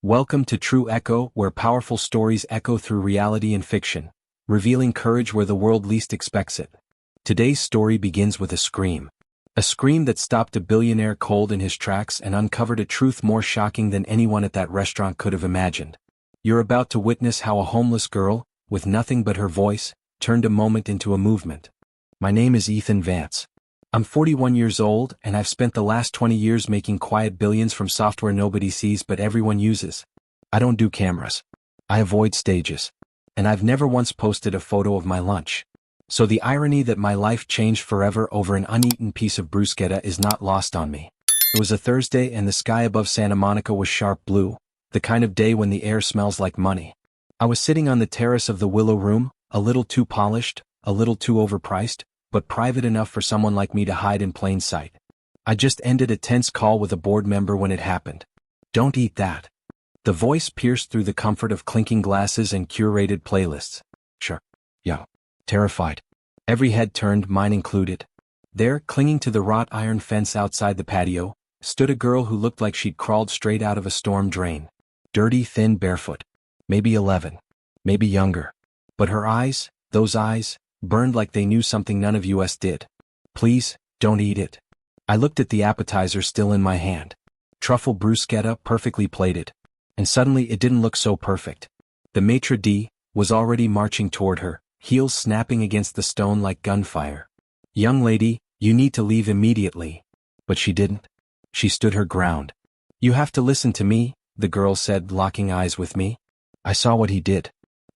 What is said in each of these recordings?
Welcome to True Echo, where powerful stories echo through reality and fiction, revealing courage where the world least expects it. Today's story begins with a scream. A scream that stopped a billionaire cold in his tracks and uncovered a truth more shocking than anyone at that restaurant could have imagined. You're about to witness how a homeless girl, with nothing but her voice, turned a moment into a movement. My name is Ethan Vance. I'm 41 years old, and I've spent the last 20 years making quiet billions from software nobody sees but everyone uses. I don't do cameras. I avoid stages. And I've never once posted a photo of my lunch. So the irony that my life changed forever over an uneaten piece of bruschetta is not lost on me. It was a Thursday and the sky above Santa Monica was sharp blue, the kind of day when the air smells like money. I was sitting on the terrace of the Willow Room, a little too polished, a little too overpriced, but private enough for someone like me to hide in plain sight. I just ended a tense call with a board member when it happened. Don't eat that. The voice pierced through the comfort of clinking glasses and curated playlists. Sure. Yeah. Terrified. Every head turned, mine included. There, clinging to the wrought iron fence outside the patio, stood a girl who looked like she'd crawled straight out of a storm drain. Dirty, thin, barefoot. Maybe 11. Maybe younger. But her eyes, those eyes, burned like they knew something none of us did. Please, don't eat it. I looked at the appetizer still in my hand. Truffle bruschetta, perfectly plated. And suddenly it didn't look so perfect. The maitre d' was already marching toward her, heels snapping against the stone like gunfire. Young lady, you need to leave immediately. But she didn't. She stood her ground. You have to listen to me, the girl said, locking eyes with me. I saw what he did.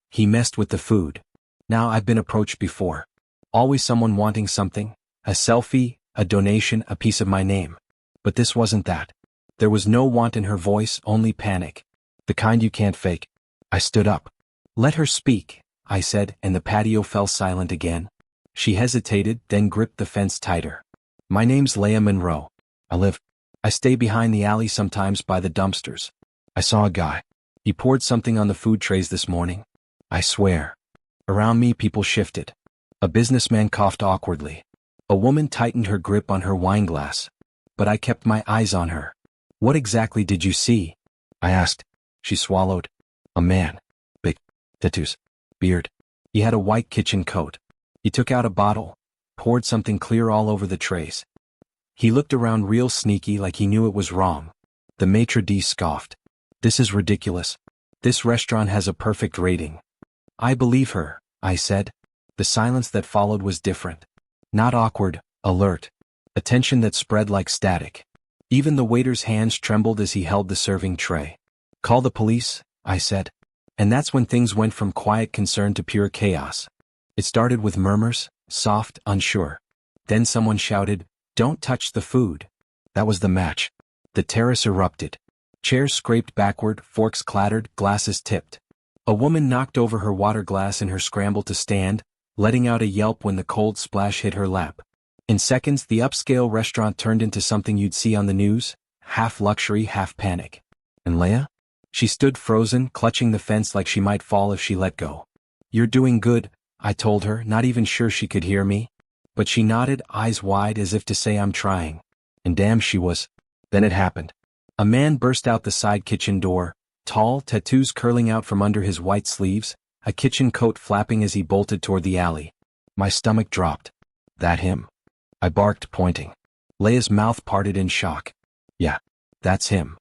He messed with the food. Now I've been approached before. Always someone wanting something, a selfie, a donation, a piece of my name. But this wasn't that. There was no want in her voice, only panic. The kind you can't fake. I stood up. Let her speak, I said, and the patio fell silent again. She hesitated, then gripped the fence tighter. My name's Laya Monroe. I stay behind the alley sometimes by the dumpsters. I saw a guy. He poured something on the food trays this morning. I swear. Around me people shifted. A businessman coughed awkwardly. A woman tightened her grip on her wine glass. But I kept my eyes on her. What exactly did you see? I asked. She swallowed. A man. Big. Tattoos. Beard. He had a white kitchen coat. He took out a bottle, poured something clear all over the trays. He looked around real sneaky like he knew it was wrong. The maitre d' scoffed. This is ridiculous. This restaurant has a perfect rating. I believe her, I said. The silence that followed was different. Not awkward, alert. A tension that spread like static. Even the waiter's hands trembled as he held the serving tray. Call the police, I said. And that's when things went from quiet concern to pure chaos. It started with murmurs, soft, unsure. Then someone shouted, "Don't touch the food." That was the match. The terrace erupted. Chairs scraped backward, forks clattered, glasses tipped. A woman knocked over her water glass in her scramble to stand, letting out a yelp when the cold splash hit her lap. In seconds, the upscale restaurant turned into something you'd see on the news, half luxury, half panic. And Laya? She stood frozen, clutching the fence like she might fall if she let go. You're doing good, I told her, not even sure she could hear me. But she nodded, eyes wide as if to say I'm trying. And damn she was. Then it happened. A man burst out the side kitchen door, tall, tattoos curling out from under his white sleeves, a kitchen coat flapping as he bolted toward the alley. My stomach dropped. That him? I barked, pointing. Laya's mouth parted in shock. Yeah, that's him.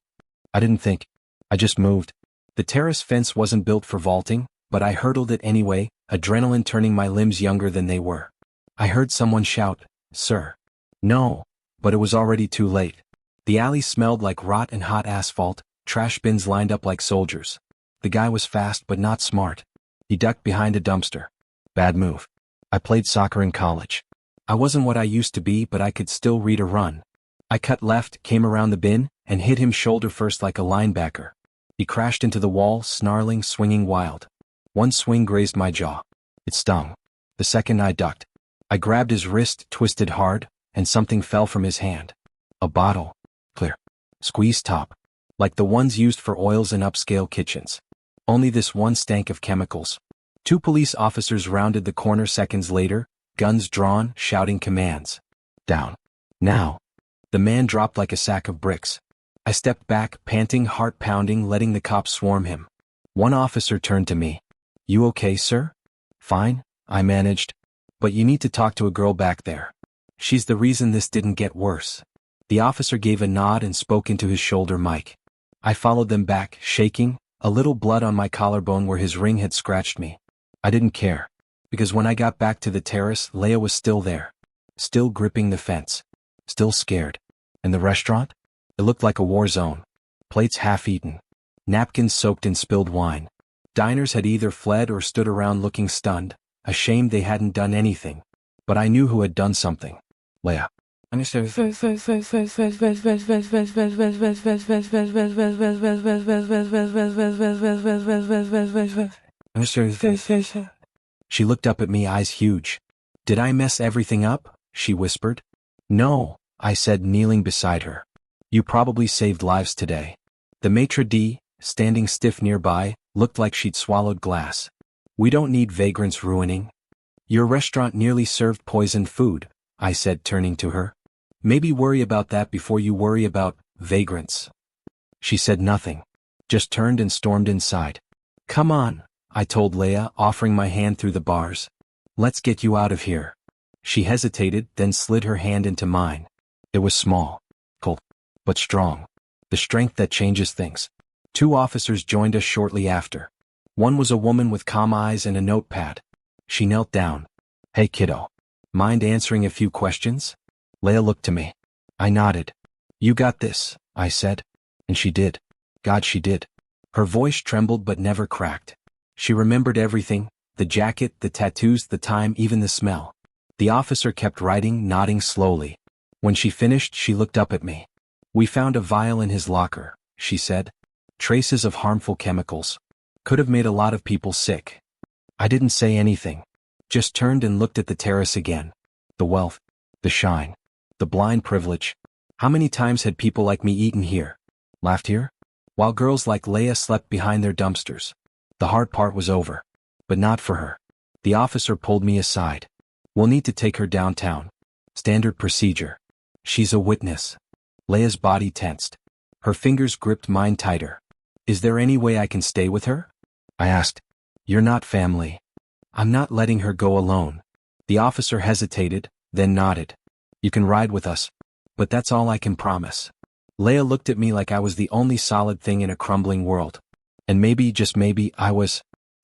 I didn't think. I just moved. The terrace fence wasn't built for vaulting, but I hurdled it anyway, adrenaline turning my limbs younger than they were. I heard someone shout, "Sir." No, but it was already too late. The alley smelled like rot and hot asphalt, trash bins lined up like soldiers. The guy was fast but not smart. He ducked behind a dumpster. Bad move. I played soccer in college. I wasn't what I used to be, but I could still read a run. I cut left, came around the bin, and hit him shoulder first like a linebacker. He crashed into the wall, snarling, swinging wild. One swing grazed my jaw. It stung. The second I ducked. I grabbed his wrist, twisted hard, and something fell from his hand. A bottle. Clear. Squeeze top. Like the ones used for oils in upscale kitchens. Only this one stank of chemicals. 2 police officers rounded the corner seconds later, guns drawn, shouting commands. Down. Now. The man dropped like a sack of bricks. I stepped back, panting, heart pounding, letting the cops swarm him. One officer turned to me. "You okay, sir?" "Fine," I managed. "But you need to talk to a girl back there. She's the reason this didn't get worse." The officer gave a nod and spoke into his shoulder mic. I followed them back, shaking, a little blood on my collarbone where his ring had scratched me. I didn't care. Because when I got back to the terrace, Laya was still there. Still gripping the fence. Still scared. And the restaurant? It looked like a war zone. Plates half-eaten. Napkins soaked in spilled wine. Diners had either fled or stood around looking stunned, ashamed they hadn't done anything. But I knew who had done something. Laya. She looked up at me, eyes huge. "Did I mess everything up?" she whispered. "No," I said, kneeling beside her. "You probably saved lives today." The maitre d', standing stiff nearby, looked like she'd swallowed glass. "We don't need vagrants ruining." "Your restaurant nearly served poisoned food," I said, turning to her. "Maybe worry about that before you worry about vagrants." She said nothing. Just turned and stormed inside. "Come on," I told Laya, offering my hand through the bars. "Let's get you out of here." She hesitated, then slid her hand into mine. It was small, cold, but strong. The strength that changes things. 2 officers joined us shortly after. One was a woman with calm eyes and a notepad. She knelt down. "Hey kiddo. Mind answering a few questions?" Laya looked to me. I nodded. "You got this," I said. And she did. God, she did. Her voice trembled but never cracked. She remembered everything, the jacket, the tattoos, the time, even the smell. The officer kept writing, nodding slowly. When she finished, she looked up at me. "We found a vial in his locker," she said. "Traces of harmful chemicals. Could have made a lot of people sick." I didn't say anything. Just turned and looked at the terrace again. The wealth. The shine. The blind privilege. How many times had people like me eaten here? Laughed here? While girls like Laya slept behind their dumpsters. The hard part was over. But not for her. The officer pulled me aside. "We'll need to take her downtown. Standard procedure. She's a witness." Laya's body tensed. Her fingers gripped mine tighter. "Is there any way I can stay with her?" I asked. "You're not family." "I'm not letting her go alone." The officer hesitated, then nodded. "You can ride with us. But that's all I can promise." Laya looked at me like I was the only solid thing in a crumbling world. And maybe, just maybe, I was.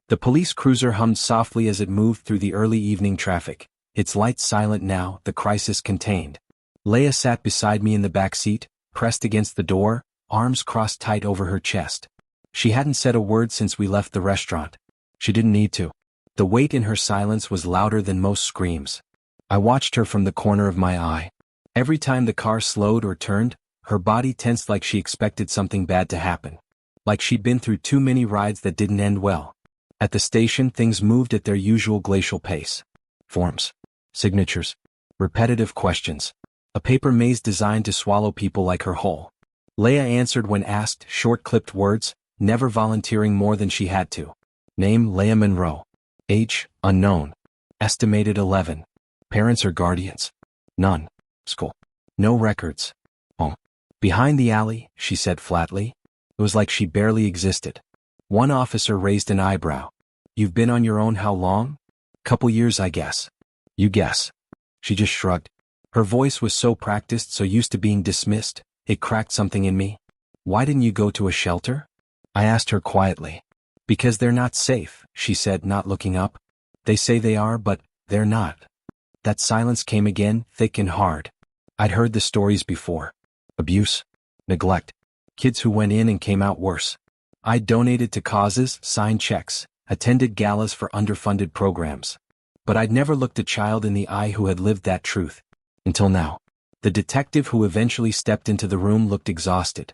The police cruiser hummed softly as it moved through the early evening traffic, its lights silent now, the crisis contained. Laya sat beside me in the back seat, pressed against the door, arms crossed tight over her chest. She hadn't said a word since we left the restaurant. She didn't need to. The weight in her silence was louder than most screams. I watched her from the corner of my eye. Every time the car slowed or turned, her body tensed like she expected something bad to happen. Like she'd been through too many rides that didn't end well. At the station, things moved at their usual glacial pace. Forms. Signatures. Repetitive questions. A paper maze designed to swallow people like her whole. Laya answered when asked, short-clipped words, never volunteering more than she had to. Name: Laya Monroe. Age: unknown. Estimated 11. Parents or guardians? None. School. No records. Home. Behind the alley, she said flatly. It was like she barely existed. One officer raised an eyebrow. You've been on your own how long? Couple years, I guess. You guess. She just shrugged. Her voice was so practiced, so used to being dismissed, it cracked something in me. Why didn't you go to a shelter? I asked her quietly. Because they're not safe, she said, not looking up. They say they are, but they're not. That silence came again, thick and hard. I'd heard the stories before. Abuse. Neglect. Kids who went in and came out worse. I'd donated to causes, signed checks, attended galas for underfunded programs. But I'd never looked a child in the eye who had lived that truth. Until now. The detective who eventually stepped into the room looked exhausted.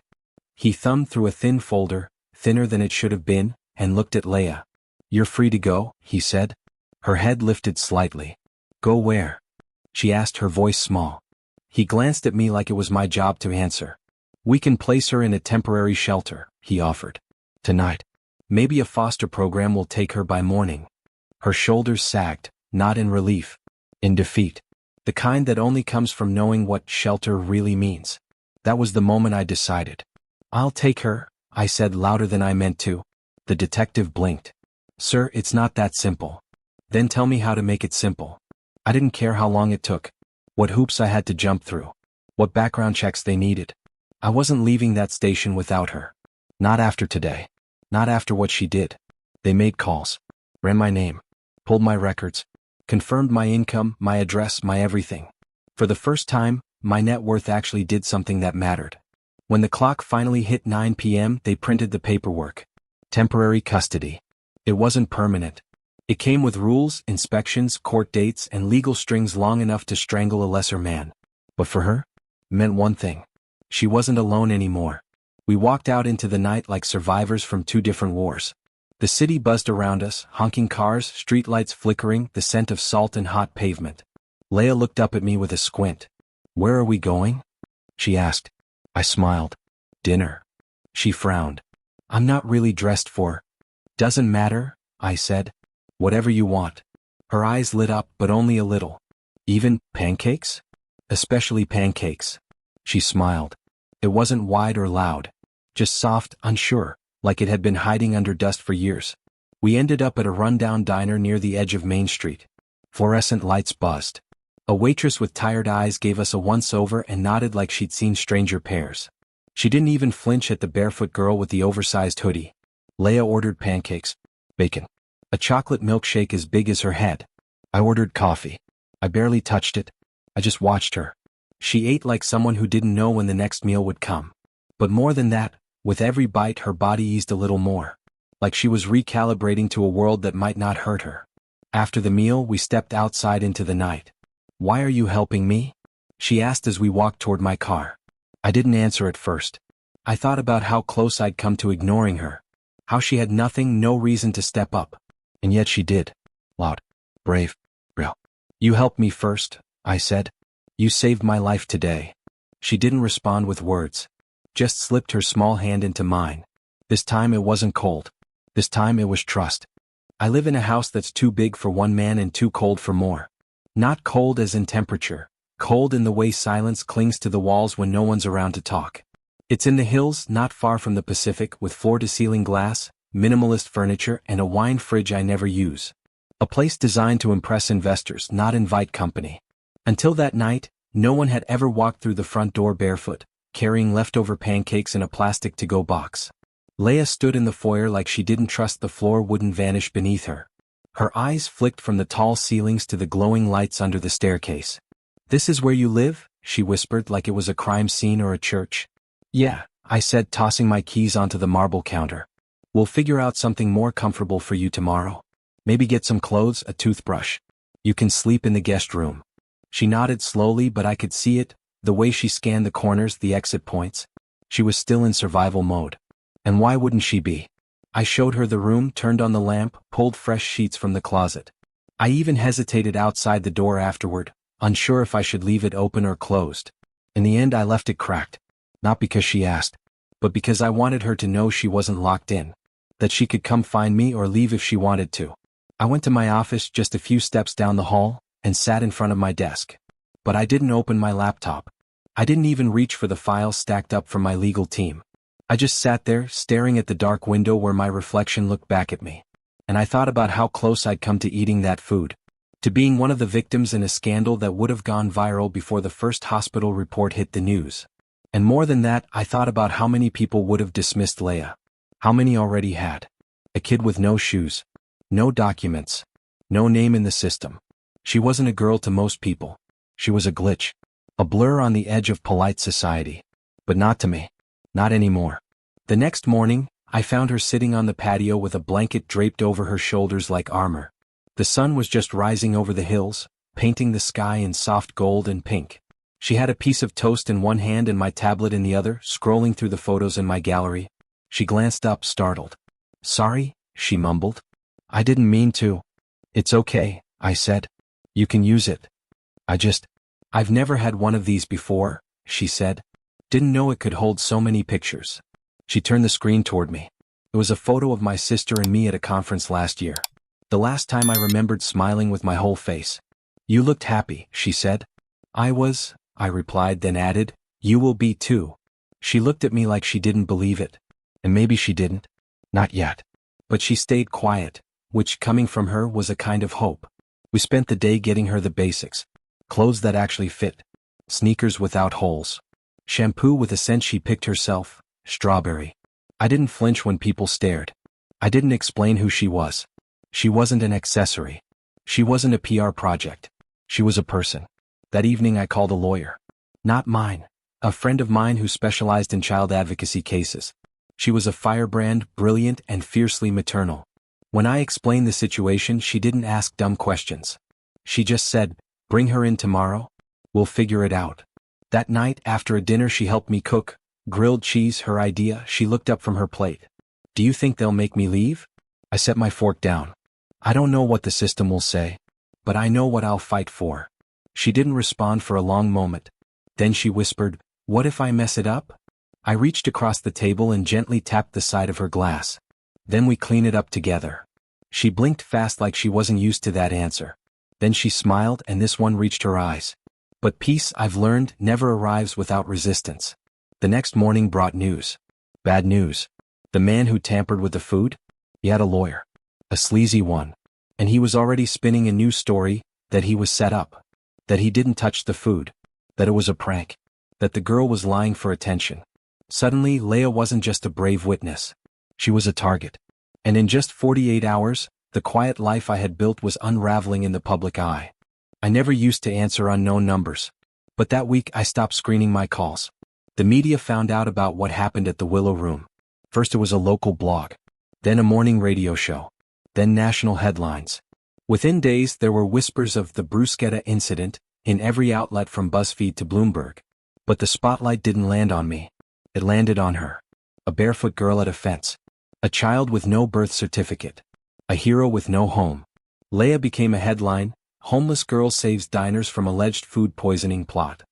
He thumbed through a thin folder, thinner than it should have been, and looked at Laya. You're free to go, he said. Her head lifted slightly. Go where? She asked, her voice small. He glanced at me like it was my job to answer. We can place her in a temporary shelter, he offered. Tonight. Maybe a foster program will take her by morning. Her shoulders sagged, not in relief. In defeat. The kind that only comes from knowing what shelter really means. That was the moment I decided. I'll take her, I said louder than I meant to. The detective blinked. Sir, it's not that simple. Then tell me how to make it simple. I didn't care how long it took, what hoops I had to jump through, what background checks they needed. I wasn't leaving that station without her. Not after today. Not after what she did. They made calls, ran my name, pulled my records, confirmed my income, my address, my everything. For the first time, my net worth actually did something that mattered. When the clock finally hit 9 p.m., they printed the paperwork. Temporary custody. It wasn't permanent. It came with rules, inspections, court dates, and legal strings long enough to strangle a lesser man. But for her, it meant one thing. She wasn't alone anymore. We walked out into the night like survivors from two different wars. The city buzzed around us, honking cars, streetlights flickering, the scent of salt and hot pavement. Laya looked up at me with a squint. Where are we going? She asked. I smiled. Dinner. She frowned. I'm not really dressed for. Doesn't matter, I said. Whatever you want. Her eyes lit up, but only a little. Even pancakes? Especially pancakes. She smiled. It wasn't wide or loud. Just soft, unsure, like it had been hiding under dust for years. We ended up at a rundown diner near the edge of Main Street. Fluorescent lights buzzed. A waitress with tired eyes gave us a once-over and nodded like she'd seen stranger pairs. She didn't even flinch at the barefoot girl with the oversized hoodie. Laya ordered pancakes, bacon, a chocolate milkshake as big as her head. I ordered coffee. I barely touched it. I just watched her. She ate like someone who didn't know when the next meal would come. But more than that, with every bite her body eased a little more. Like she was recalibrating to a world that might not hurt her. After the meal, we stepped outside into the night. Why are you helping me? She asked as we walked toward my car. I didn't answer at first. I thought about how close I'd come to ignoring her. How she had nothing, no reason to step up. And yet she did. Loud. Brave. Real. You helped me first, I said. You saved my life today. She didn't respond with words. Just slipped her small hand into mine. This time it wasn't cold. This time it was trust. I live in a house that's too big for one man and too cold for more. Not cold as in temperature. Cold in the way silence clings to the walls when no one's around to talk. It's in the hills, not far from the Pacific, with floor-to-ceiling glass, minimalist furniture, and a wine fridge I never use. A place designed to impress investors, not invite company. Until that night, no one had ever walked through the front door barefoot, carrying leftover pancakes in a plastic to-go box. Laya stood in the foyer like she didn't trust the floor wouldn't vanish beneath her. Her eyes flicked from the tall ceilings to the glowing lights under the staircase. This is where you live? She whispered like it was a crime scene or a church. Yeah, I said, tossing my keys onto the marble counter. We'll figure out something more comfortable for you tomorrow. Maybe get some clothes, a toothbrush. You can sleep in the guest room. She nodded slowly, but I could see it, the way she scanned the corners, the exit points. She was still in survival mode. And why wouldn't she be? I showed her the room, turned on the lamp, pulled fresh sheets from the closet. I even hesitated outside the door afterward, unsure if I should leave it open or closed. In the end I left it cracked. Not because she asked, but because I wanted her to know she wasn't locked in. That she could come find me or leave if she wanted to. I went to my office just a few steps down the hall, and sat in front of my desk. But I didn't open my laptop. I didn't even reach for the files stacked up from my legal team. I just sat there, staring at the dark window where my reflection looked back at me. And I thought about how close I'd come to eating that food. To being one of the victims in a scandal that would have gone viral before the first hospital report hit the news. And more than that, I thought about how many people would have dismissed Laya. How many already had. A kid with no shoes. No documents. No name in the system. She wasn't a girl to most people. She was a glitch. A blur on the edge of polite society. But not to me. Not anymore. The next morning, I found her sitting on the patio with a blanket draped over her shoulders like armor. The sun was just rising over the hills, painting the sky in soft gold and pink. She had a piece of toast in one hand and my tablet in the other, scrolling through the photos in my gallery. She glanced up, startled. Sorry, she mumbled. I didn't mean to. It's okay, I said. You can use it. I've never had one of these before, she said. Didn't know it could hold so many pictures. She turned the screen toward me. It was a photo of my sister and me at a conference last year. The last time I remembered smiling with my whole face. You looked happy, she said. I was, I replied, then added, you will be too. She looked at me like she didn't believe it. And maybe she didn't. Not yet. But she stayed quiet, which coming from her was a kind of hope. We spent the day getting her the basics. Clothes that actually fit. Sneakers without holes. Shampoo with a scent she picked herself, strawberry. I didn't flinch when people stared. I didn't explain who she was. She wasn't an accessory. She wasn't a PR project. She was a person. That evening I called a lawyer. Not mine. A friend of mine who specialized in child advocacy cases. She was a firebrand, brilliant and fiercely maternal. When I explained the situation, she didn't ask dumb questions. She just said, "Bring her in tomorrow. We'll figure it out." That night, after a dinner she helped me cook, grilled cheese, her idea, she looked up from her plate. "Do you think they'll make me leave?" I set my fork down. "I don't know what the system will say, but I know what I'll fight for." She didn't respond for a long moment. Then she whispered, "What if I mess it up?" I reached across the table and gently tapped the side of her glass. "Then we clean it up together." She blinked fast like she wasn't used to that answer. Then she smiled and this one reached her eyes. But peace, I've learned, never arrives without resistance. The next morning brought news. Bad news. The man who tampered with the food? He had a lawyer. A sleazy one. And he was already spinning a new story, that he was set up. That he didn't touch the food. That it was a prank. That the girl was lying for attention. Suddenly, Laya wasn't just a brave witness. She was a target. And in just 48 hours, the quiet life I had built was unraveling in the public eye. I never used to answer unknown numbers. But that week I stopped screening my calls. The media found out about what happened at the Willow Room. First it was a local blog. Then a morning radio show. Then national headlines. Within days there were whispers of the bruschetta incident, in every outlet from BuzzFeed to Bloomberg. But the spotlight didn't land on me. It landed on her. A barefoot girl at a fence. A child with no birth certificate. A hero with no home. Laya became a headline, "Homeless Girl Saves Diners from Alleged Food Poisoning Plot."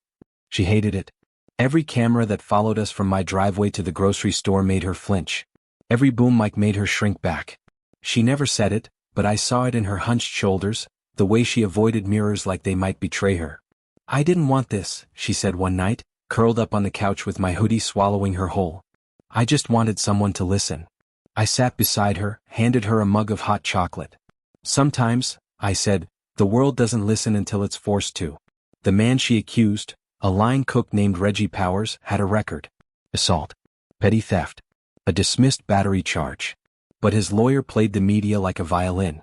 She hated it. Every camera that followed us from my driveway to the grocery store made her flinch. Every boom mic made her shrink back. She never said it, but I saw it in her hunched shoulders, the way she avoided mirrors like they might betray her. "I didn't want this," she said one night, curled up on the couch with my hoodie swallowing her whole. "I just wanted someone to listen." I sat beside her, handed her a mug of hot chocolate. "Sometimes," I said, "the world doesn't listen until it's forced to." The man she accused, a line cook named Reggie Powers, had a record. Assault. Petty theft. A dismissed battery charge. But his lawyer played the media like a violin.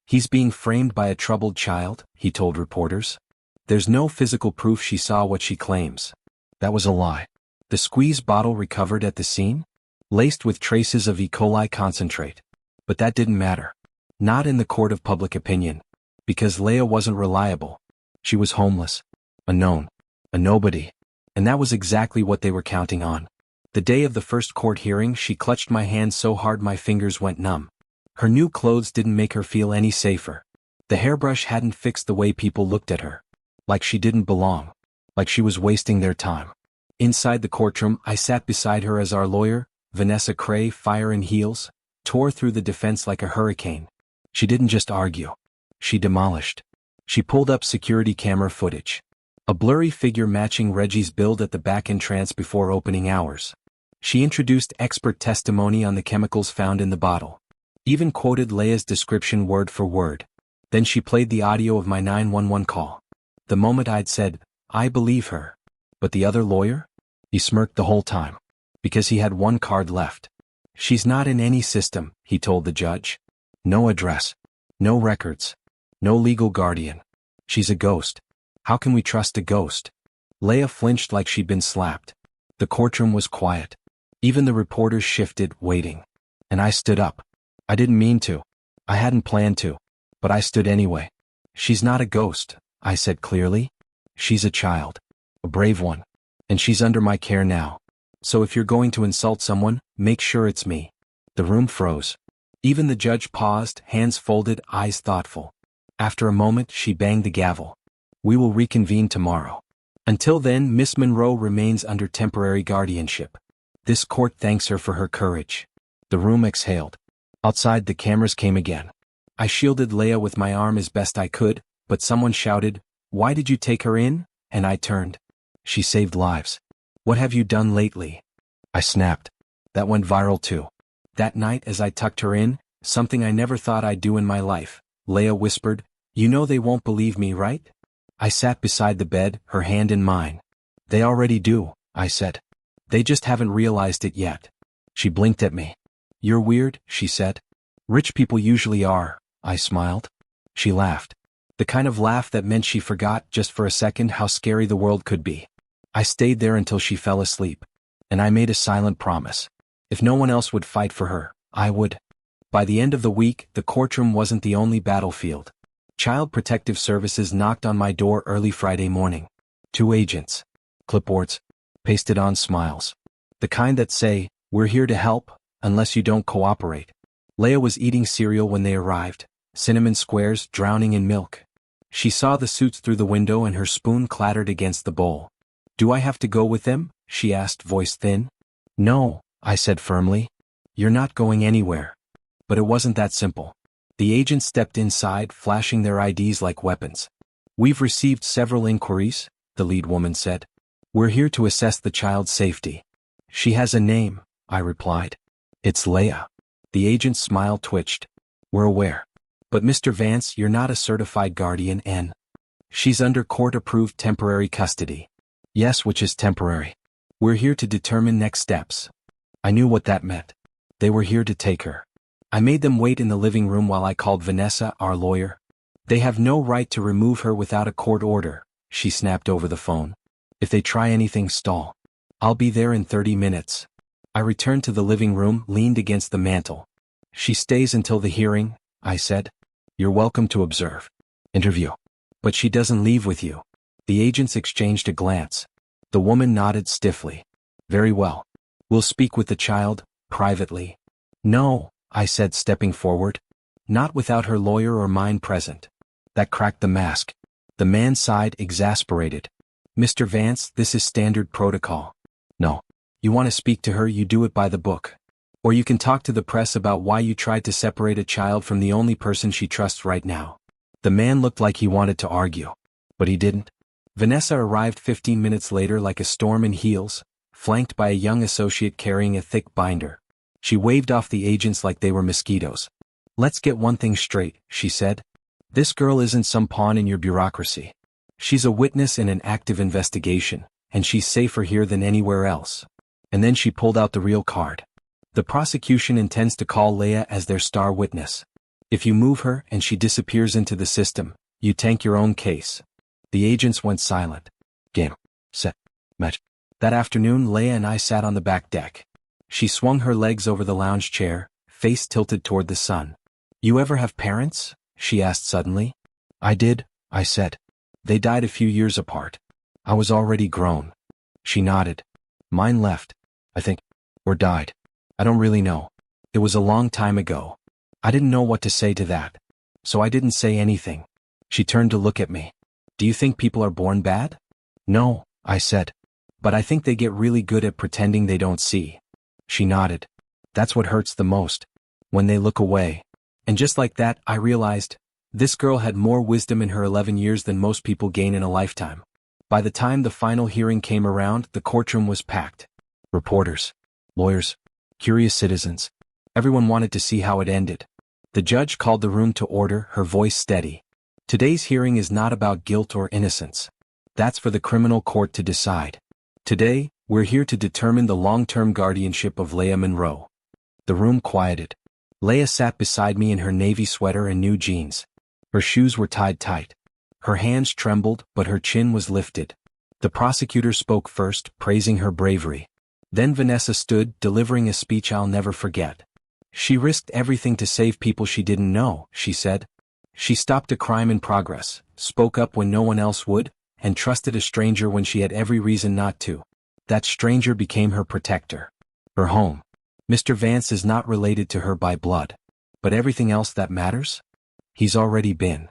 "He's being framed by a troubled child," he told reporters. "There's no physical proof she saw what she claims." That was a lie. The squeeze bottle recovered at the scene? Laced with traces of E. coli concentrate. But that didn't matter. Not in the court of public opinion. Because Laya wasn't reliable. She was homeless. A known. A nobody. And that was exactly what they were counting on. The day of the first court hearing, she clutched my hand so hard my fingers went numb. Her new clothes didn't make her feel any safer. The hairbrush hadn't fixed the way people looked at her. Like she didn't belong. Like she was wasting their time. Inside the courtroom, I sat beside her as our lawyer, Vanessa Cray, fire in heels, tore through the defense like a hurricane. She didn't just argue. She demolished. She pulled up security camera footage. A blurry figure matching Reggie's build at the back entrance before opening hours. She introduced expert testimony on the chemicals found in the bottle. Even quoted Laya's description word for word. Then she played the audio of my 911 call. The moment I'd said, "I believe her." But the other lawyer? He smirked the whole time. Because he had one card left. "She's not in any system," he told the judge. "No address. No records. No legal guardian. She's a ghost. How can we trust a ghost?" Laya flinched like she'd been slapped. The courtroom was quiet. Even the reporters shifted, waiting. And I stood up. I didn't mean to. I hadn't planned to. But I stood anyway. "She's not a ghost," I said clearly. "She's a child. A brave one. And she's under my care now. So if you're going to insult someone, make sure it's me." The room froze. Even the judge paused, hands folded, eyes thoughtful. After a moment, she banged the gavel. "We will reconvene tomorrow. Until then, Miss Monroe remains under temporary guardianship. This court thanks her for her courage." The room exhaled. Outside, the cameras came again. I shielded Laya with my arm as best I could, but someone shouted, "Why did you take her in?" And I turned. "She saved lives." What have you done lately? I snapped. That went viral too. That night as I tucked her in, something I never thought I'd do in my life, Laya whispered, "You know they won't believe me, right?" I sat beside the bed, her hand in mine. "They already do," I said. "They just haven't realized it yet." She blinked at me. "You're weird," she said. "Rich people usually are," I smiled. She laughed. The kind of laugh that meant she forgot, just for a second, how scary the world could be. I stayed there until she fell asleep. And I made a silent promise. If no one else would fight for her, I would. By the end of the week, the courtroom wasn't the only battlefield. Child Protective Services knocked on my door early Friday morning. 2 agents. Clipboards. Pasted on smiles. The kind that say, "We're here to help, unless you don't cooperate." Laya was eating cereal when they arrived, cinnamon squares drowning in milk. She saw the suits through the window and her spoon clattered against the bowl. "Do I have to go with them?" she asked, voice thin. "No," I said firmly. "You're not going anywhere." But it wasn't that simple. The agents stepped inside, flashing their IDs like weapons. "We've received several inquiries," the lead woman said. "We're here to assess the child's safety." "She has a name," I replied. "It's Laya." The agent's smile twitched. "We're aware. But Mr. Vance, you're not a certified guardian and she's under court-approved temporary custody." "Yes, which is temporary. We're here to determine next steps." I knew what that meant. They were here to take her. I made them wait in the living room while I called Vanessa, our lawyer. "They have no right to remove her without a court order," she snapped over the phone. "If they try anything, stall. I'll be there in 30 minutes. I returned to the living room, leaned against the mantel. "She stays until the hearing," I said. "You're welcome to observe. Interview. But she doesn't leave with you." The agents exchanged a glance. The woman nodded stiffly. "Very well. We'll speak with the child, privately." "No," I said, stepping forward. "Not without her lawyer or mine present." That cracked the mask. The man sighed, exasperated. "Mr. Vance, this is standard protocol. No. You want to speak to her, you do it by the book. Or you can talk to the press about why you tried to separate a child from the only person she trusts right now." The man looked like he wanted to argue. But he didn't. Vanessa arrived 15 minutes later like a storm in heels, flanked by a young associate carrying a thick binder. She waved off the agents like they were mosquitoes. "Let's get one thing straight," she said. "This girl isn't some pawn in your bureaucracy. She's a witness in an active investigation, and she's safer here than anywhere else." And then she pulled out the real card. "The prosecution intends to call Laya as their star witness. If you move her and she disappears into the system, you tank your own case." The agents went silent. Game. Set. Match. That afternoon, Laya and I sat on the back deck. She swung her legs over the lounge chair, face tilted toward the sun. "You ever have parents?" she asked suddenly. "I did," I said. "They died a few years apart. I was already grown." She nodded. "Mine left, I think. Or died. I don't really know. It was a long time ago." I didn't know what to say to that. So I didn't say anything. She turned to look at me. "Do you think people are born bad?" "No," I said. "But I think they get really good at pretending they don't see." She nodded. "That's what hurts the most. When they look away." And just like that, I realized, this girl had more wisdom in her 11 years than most people gain in a lifetime. By the time the final hearing came around, the courtroom was packed. Reporters, lawyers, curious citizens. Everyone wanted to see how it ended. The judge called the room to order, her voice steady. "Today's hearing is not about guilt or innocence. That's for the criminal court to decide. Today, we're here to determine the long-term guardianship of Laya Monroe." The room quieted. Laya sat beside me in her navy sweater and new jeans. Her shoes were tied tight. Her hands trembled, but her chin was lifted. The prosecutor spoke first, praising her bravery. Then Vanessa stood, delivering a speech I'll never forget. "She risked everything to save people she didn't know," she said. "She stopped a crime in progress, spoke up when no one else would, and trusted a stranger when she had every reason not to. That stranger became her protector. Her home. Mr. Vance is not related to her by blood. But everything else that matters? He's already been."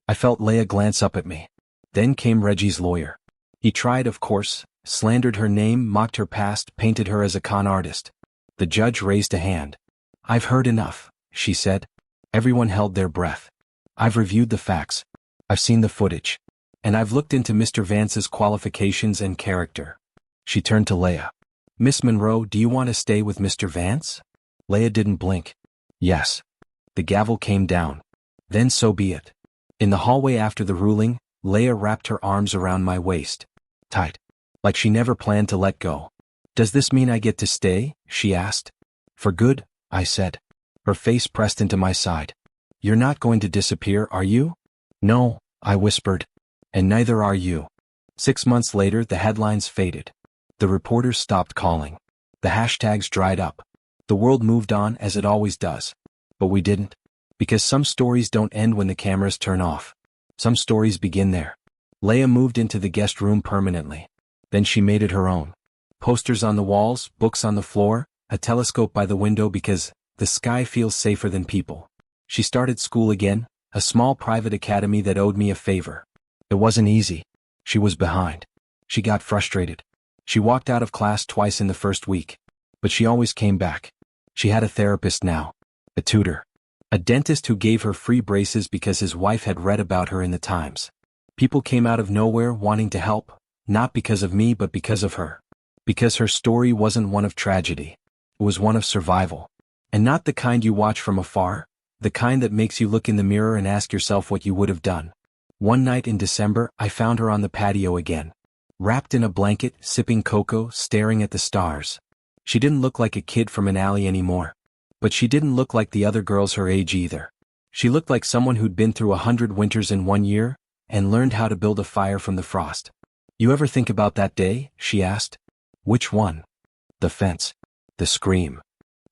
I felt Laya glance up at me. Then came Reggie's lawyer. He tried, of course, slandered her name, mocked her past, painted her as a con artist. The judge raised a hand. "I've heard enough," she said. Everyone held their breath. "I've reviewed the facts. I've seen the footage. And I've looked into Mr. Vance's qualifications and character." She turned to Laya. Miss Monroe, do you want to stay with Mr. Vance? Laya didn't blink. Yes. The gavel came down. Then so be it. In the hallway after the ruling, Laya wrapped her arms around my waist. Tight. Like she never planned to let go. Does this mean I get to stay? She asked. For good, I said. Her face pressed into my side. You're not going to disappear, are you? No, I whispered. And neither are you. 6 months later, the headlines faded. The reporters stopped calling. The hashtags dried up. The world moved on as it always does. But we didn't. Because some stories don't end when the cameras turn off. Some stories begin there. Laya moved into the guest room permanently. Then she made it her own. Posters on the walls, books on the floor, a telescope by the window because the sky feels safer than people. She started school again, a small private academy that owed me a favor. It wasn't easy. She was behind. She got frustrated. She walked out of class twice in the first week. But she always came back. She had a therapist now. A tutor. A dentist who gave her free braces because his wife had read about her in the Times. People came out of nowhere wanting to help, not because of me but because of her. Because her story wasn't one of tragedy. It was one of survival. And not the kind you watch from afar, the kind that makes you look in the mirror and ask yourself what you would have done. One night in December, I found her on the patio again. Wrapped in a blanket, sipping cocoa, staring at the stars. She didn't look like a kid from an alley anymore. But she didn't look like the other girls her age either. She looked like someone who'd been through 100 winters in 1 year, and learned how to build a fire from the frost. You ever think about that day? She asked. Which one? The fence. The scream.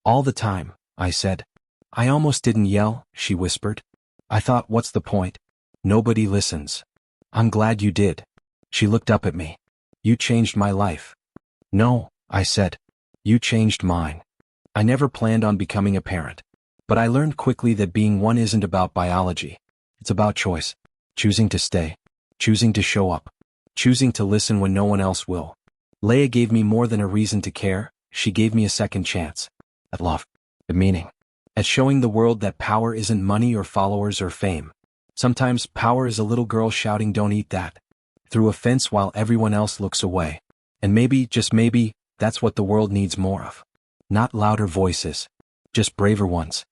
All the time, I said. I almost didn't yell, she whispered. I thought, what's the point? Nobody listens. I'm glad you did. She looked up at me. You changed my life. No, I said. You changed mine. I never planned on becoming a parent. But I learned quickly that being one isn't about biology. It's about choice. Choosing to stay. Choosing to show up. Choosing to listen when no one else will. Laya gave me more than a reason to care, she gave me a second chance. At love. At meaning. At showing the world that power isn't money or followers or fame. Sometimes power is a little girl shouting don't eat that. Through a fence while everyone else looks away. And maybe, just maybe, that's what the world needs more of. Not louder voices. Just braver ones.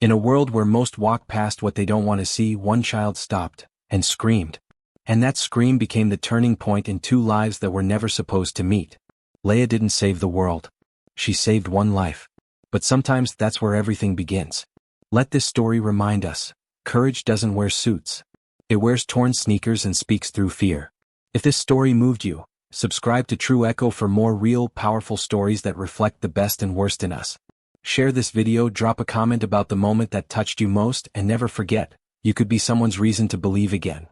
In a world where most walk past what they don't want to see, one child stopped and screamed. And that scream became the turning point in 2 lives that were never supposed to meet. Laya didn't save the world. She saved 1 life. But sometimes that's where everything begins. Let this story remind us, courage doesn't wear suits. It wears torn sneakers and speaks through fear. If this story moved you, subscribe to True Echo for more real, powerful stories that reflect the best and worst in us. Share this video, drop a comment about the moment that touched you most, and never forget, you could be someone's reason to believe again.